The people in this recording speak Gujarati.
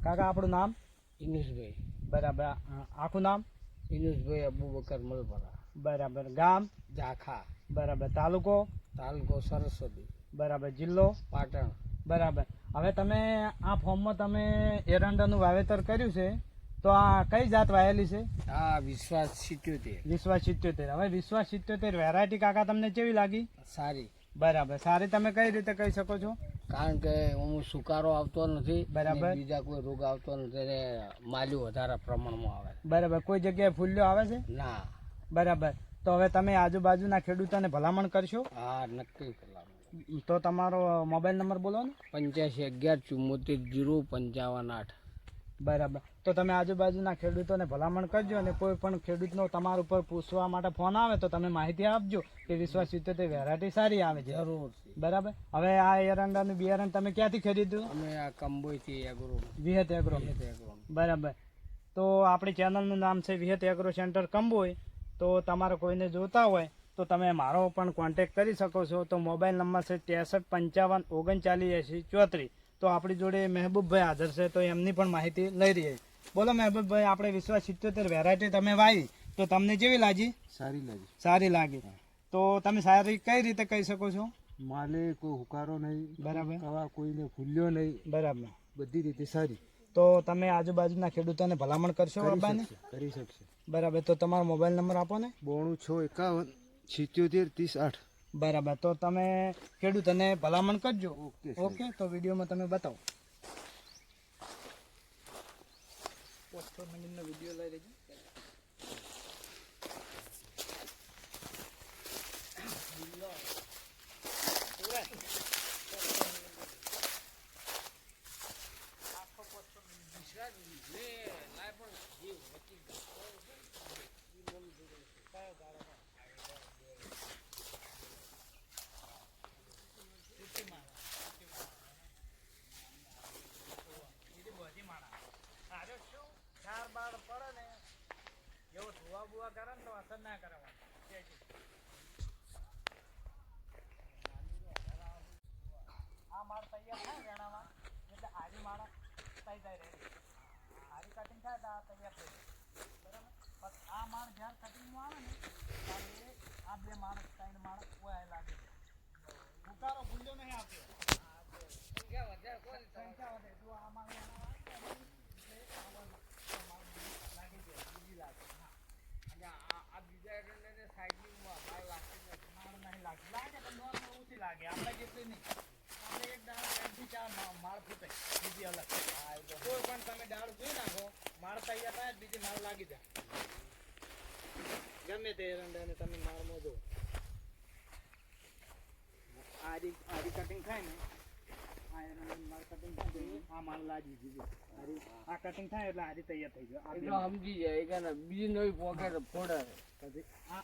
કાકા આપણું નામ? ઇનુસભાઈ. બરાબર. આખું નામ? ઇનુસભાઈ અબુબકર મળપરા. બરાબર. ગામ? ઝાખા. બરાબર. તાલુકો? તાલુકો સરસ્વતી. બરાબર. જિલ્લો? પાટણ. બરાબર. હવે તમે આ ફોર્મમાં તમે એરંડાનું વાવેતર કર્યું છે, તો આ કઈ જાત વાયેલી છે? આ વિશ્વાસ 77. વિશ્વાસ 77. હવે વિશ્વાસ 77 વેરાયટી કાકા તમને કેવી લાગી? સારી. બરાબર. સારી તમે કઈ રીતે કહી શકો છો? કારણ કે હું સુકારો આવતો નથી. બરાબર. ને બીજા કોઈ રોગ આવતો નથી ને માલ્યું વધારે પ્રમાણમાં આવે. બરાબર. કોઈ જગ્યાએ ફૂલ્યો આવે છે? ના. બરાબર. તો હવે તમે આજુબાજુના ખેડૂતોને ભલામણ કરશો? હા, નક્કી કલામ. તો તમારો મોબાઈલ નંબર બોલો ને. 85 11 74 055 8. બરાબર. તો તમે આજુબાજુના ખેડૂતોને ભલામણ કરજો, અને કોઈ પણ ખેડૂતનો તમારા ઉપર પૂછવા માટે ફોન આવે તો તમે માહિતી આપજો કે વિશ્વાસ 77 વેરાયટી સારી આવે છે. જરૂર છે. બરાબર. હવે આ એરંડાનું બિયારણ તમે ક્યાંથી ખરીદ્યું? અમે આ કંબોઈથી એગ્રો. વિહત એગ્રો. એગ્રો. બરાબર. તો આપણી ચેનલનું નામ છે વિહત એગ્રો સેન્ટર કંબોઈ. તો તમારે કોઈને જોતા હોય તો તમે મારો પણ કોન્ટેક કરી શકો છો. તો મોબાઈલ નંબર છે 63 55 39 80 34. તો આપણી જોડે મહેબૂબભાઈ હાજર છે, તો એમની પણ માહિતી લઈ રહીએ. બોલો મહેબૂબભાઈ, આપણે વિશ્વાસ 77 વેરાયટી તમે વાવી તો તમને કેવી લાગી? સારી લાગી. સારી લાગી. તો તમે સારી કઈ રીતે કહી શકો છો? માલે કોઈ હુકારો નહીં. બરાબર. કવા કોઈને ફૂલ્યો નહીં. બરાબર. બધી રીતે સારી. તો તમે આજુબાજુના ખેડૂતોને ભલામણ કરશો બાબાને? કરી શકશે. બરાબર. તો તમારો મોબાઈલ નંબર આપો ને. 96 51 77 30 8. બરાબર. તો તમે ખેડૂતોને ભલામણ કરજો. ઓકે. ઓકે. તો વિડીયોમાં તમે બતાવો. 5 મિનિટનો વિડીયો લઈ લેજો. આ માળ તૈયાર થાય વેણામાં એટલે આરી માળ થઈ જાય રેડી. આરી કટિંગ થાય તો આ તૈયાર થઈ જાય. બરાબર. પણ આ માળ જ્યારે કટિંગમાં આવે ને ત્યારે આ બે માળ 3 માળ ઓય લાગે છે. ઉકારો ભૂલ્યો નહીં આવતો. સંખ્યા વધે. જો આ માળ વેણામાં આવે ને એટલે આ માળ લાગી જાય. બીજી લાગે. અને આ બીજા એટલે સાઈડની માળ લાગતી નથી. માળ નહીં લાગતી. લાગે પણ નોર્મલ ઓછી લાગે. આપણે જેટલી નહીં. આપણે એક દાળ 3 થી 4 માળ ફૂટે બીજી અલગ. કોઈ પણ તમે દાળ જોઈ નાખો, માળ તૈયાર થાય બીજી માળ લાગી જાય. ગમે તે એરંડાને તમે માળમાં જો આરી કટિંગ થાય ને, આ એરંડાની માળ કટિંગ થાય આ માળ લાગી દીધી. આ કટિંગ થાય એટલે આરી તૈયાર થઈ ગયો. સમજી જાય કે બીજી નવી પોકેટ ફોડે. આ